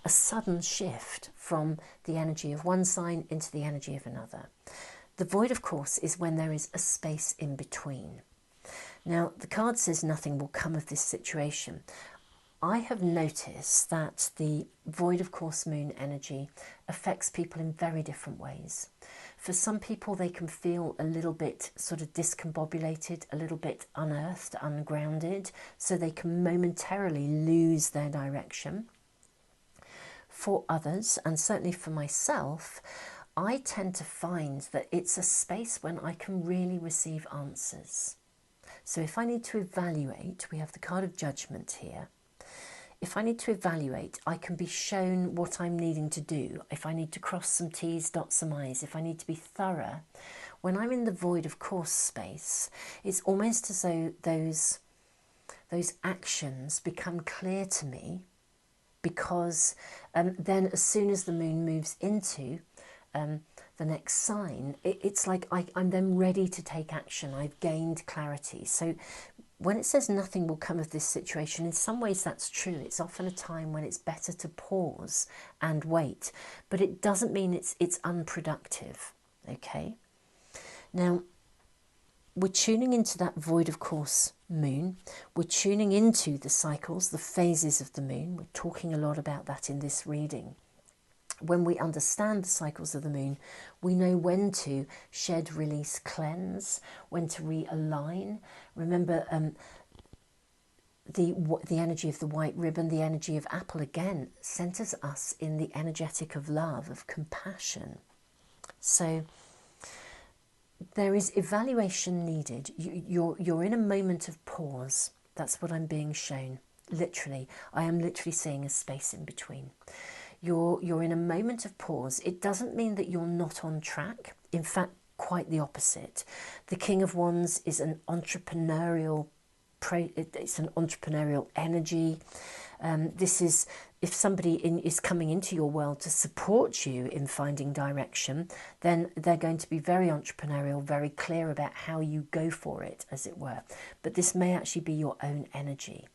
sudden shift from the energy of one sign into the energy of another. The void of course is when there is a space in between. Now the card says nothing will come of this situation. I have noticed that the void of course moon energy affects people in very different ways. For some people, they can feel a little bit sort of discombobulated, a little bit unearthed, ungrounded, so they can momentarily lose their direction. For others, and certainly for myself, I tend to find that it's a space when I can really receive answers. So if I need to evaluate, we have the card of judgment here. If I need to evaluate, I can be shown what I'm needing to do. If I need to cross some T's, dot some I's, if I need to be thorough. When I'm in the void of course space, it's almost as though those actions become clear to me, because then as soon as the moon moves into the next sign, it's like I'm then ready to take action. I've gained clarity. So when it says nothing will come of this situation, in some ways that's true. It's often a time when it's better to pause and wait, but it doesn't mean it's unproductive, okay? Now, we're tuning into that void of course moon. We're tuning into the cycles, the phases of the moon. We're talking a lot about that in this reading. When we understand the cycles of the moon, we know when to shed, release, cleanse, when to realign. Remember, the energy of the white ribbon, the energy of apple, again, centers us in the energetic of love, of compassion. So there is evaluation needed. You're in a moment of pause. That's what I'm being shown. Literally, I am literally seeing a space in between. You're in a moment of pause. It doesn't mean that you're not on track. In fact, quite the opposite. The King of Wands is an entrepreneurial. It's an entrepreneurial energy. This is, if somebody is coming into your world to support you in finding direction, then they're going to be very entrepreneurial, very clear about how you go for it, as it were. But this may actually be your own energy.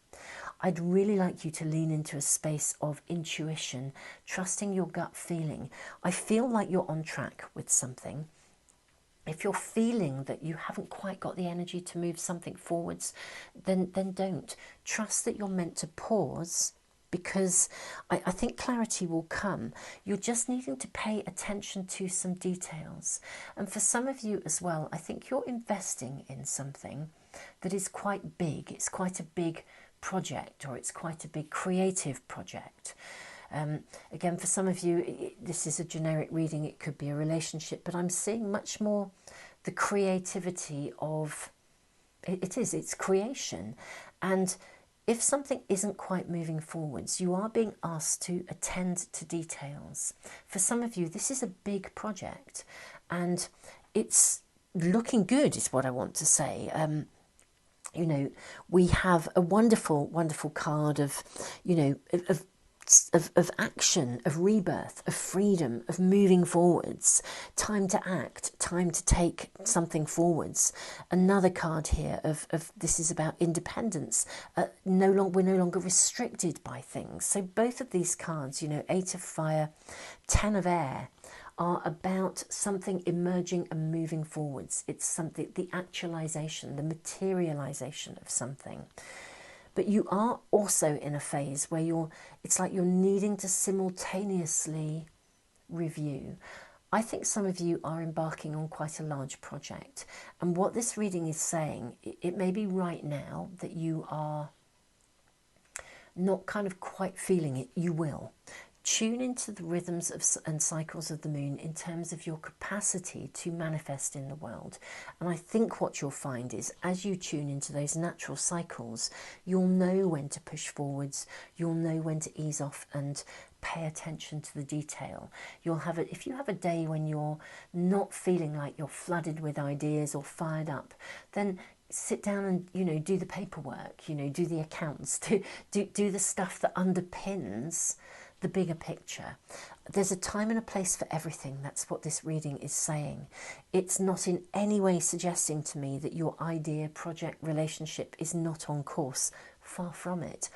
I'd really like you to lean into a space of intuition, trusting your gut feeling. I feel like you're on track with something. If you're feeling that you haven't quite got the energy to move something forwards, then don't. Trust that you're meant to pause, because I think clarity will come. You're just needing to pay attention to some details. And for some of you as well, I think you're investing in something that is quite big. It's quite a big project, or it's quite a big creative project. Again, for some of you, this is a generic reading. It could be a relationship, but I'm seeing much more the creativity of it's creation. And if something isn't quite moving forwards, you are being asked to attend to details. For some of you, this is a big project, and it's looking good, is what I want to say. You know, we have a wonderful, wonderful card of, you know, of action, of rebirth, of freedom, of moving forwards, time to act, time to take something forwards. Another card here of this is about independence. We're no longer restricted by things. So both of these cards, you know, 8 of fire, 10 of air, are about something emerging and moving forwards. It's something, the actualization, the materialization of something. But you are also in a phase where it's like you're needing to simultaneously review. I think some of you are embarking on quite a large project. And what this reading is saying, it may be right now that you are not kind of quite feeling it. You will. Tune into the rhythms and cycles of the moon in terms of your capacity to manifest in the world. And I think what you'll find is, as you tune into those natural cycles, you'll know when to push forwards, you'll know when to ease off and pay attention to the detail. If you have a day when you're not feeling like you're flooded with ideas or fired up, then sit down and, you know, do the paperwork, you know, do the accounts, do the stuff that underpins the bigger picture. There's a time and a place for everything. That's what this reading is saying. It's not in any way suggesting to me that your idea, project, relationship is not on course. Far from it.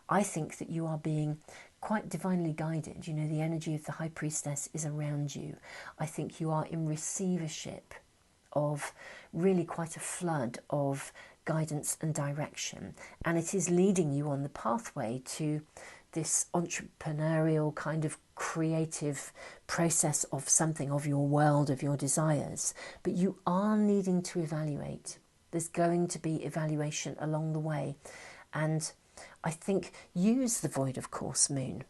I think that you are being quite divinely guided. You know, the energy of the High Priestess is around you. I think you are in receivership of really quite a flood of guidance and direction. And it is leading you on the pathway to this entrepreneurial kind of creative process of something, of your world, of your desires. But you are needing to evaluate. There's going to be evaluation along the way. And I think use the void of course moon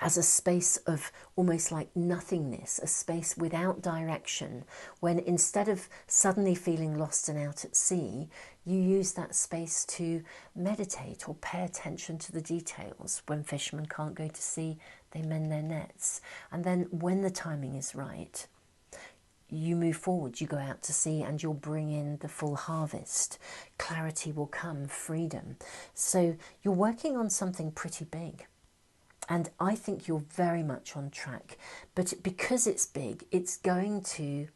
as a space of almost like nothingness, a space without direction, when instead of suddenly feeling lost and out at sea, you use that space to meditate or pay attention to the details. When fishermen can't go to sea, they mend their nets. And then when the timing is right, you move forward, you go out to sea, and you'll bring in the full harvest. Clarity will come, freedom. So you're working on something pretty big. And I think you're very much on track. But because it's big, it's going to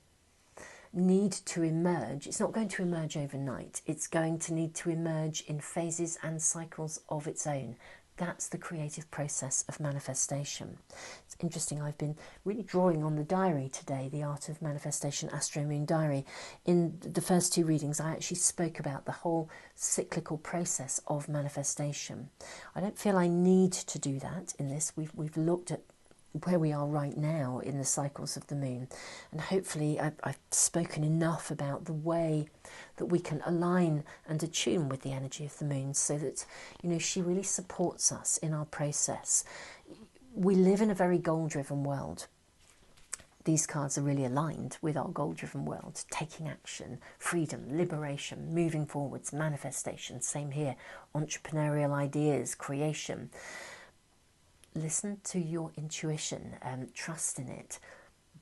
need to emerge. It's not going to emerge overnight. It's going to need to emerge in phases and cycles of its own. That's the creative process of manifestation. It's interesting, I've been really drawing on the diary today, the Art of Manifestation Astro-Moon diary. In the first two readings, I actually spoke about the whole cyclical process of manifestation. I don't feel I need to do that in this. We've looked at where we are right now in the cycles of the moon, and hopefully I've spoken enough about the way that we can align and attune with the energy of the moon, so that, you know, she really supports us in our process. We live in a very goal-driven world. These cards are really aligned with our goal-driven world: taking action, freedom, liberation, moving forwards, manifestation. Same here, entrepreneurial ideas, creation. Listen to your intuition and trust in it,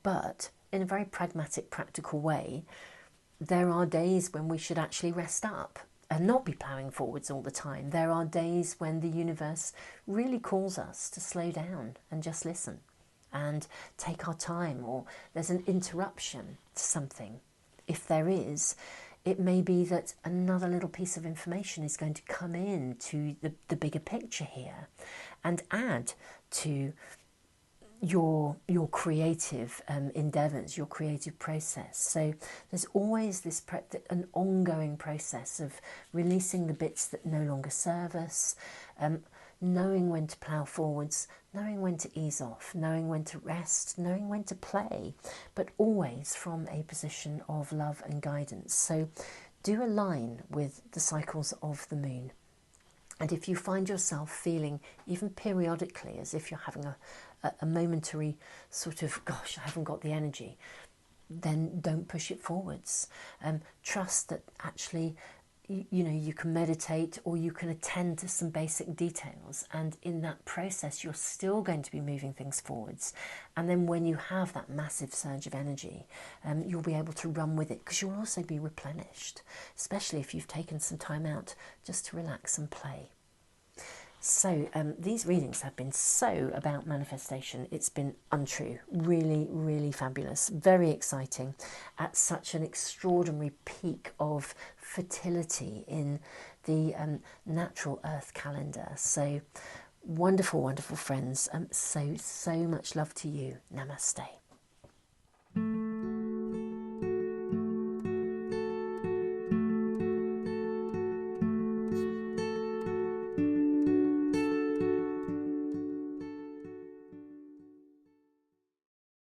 but in a very pragmatic, practical way. There are days when we should actually rest up and not be ploughing forwards all the time. There are days when the universe really calls us to slow down and just listen and take our time, or there's an interruption to something. If there is, it may be that another little piece of information is going to come in to the bigger picture here and add to your creative endeavours, your creative process. So there's always this an ongoing process of releasing the bits that no longer serve us, knowing when to plough forwards, knowing when to ease off, knowing when to rest, knowing when to play, but always from a position of love and guidance. So do align with the cycles of the moon. And if you find yourself feeling, even periodically, as if you're having a momentary sort of, gosh, I haven't got the energy, then don't push it forwards. Trust that actually, you know, you can meditate or you can attend to some basic details, and in that process you're still going to be moving things forwards. And then when you have that massive surge of energy, you'll be able to run with it, because you'll also be replenished, especially if you've taken some time out just to relax and play. So these readings have been so about manifestation. It's been untrue, really, really fabulous, very exciting, at such an extraordinary peak of fertility in the natural earth calendar. So wonderful, wonderful friends. So much love to you. Namaste.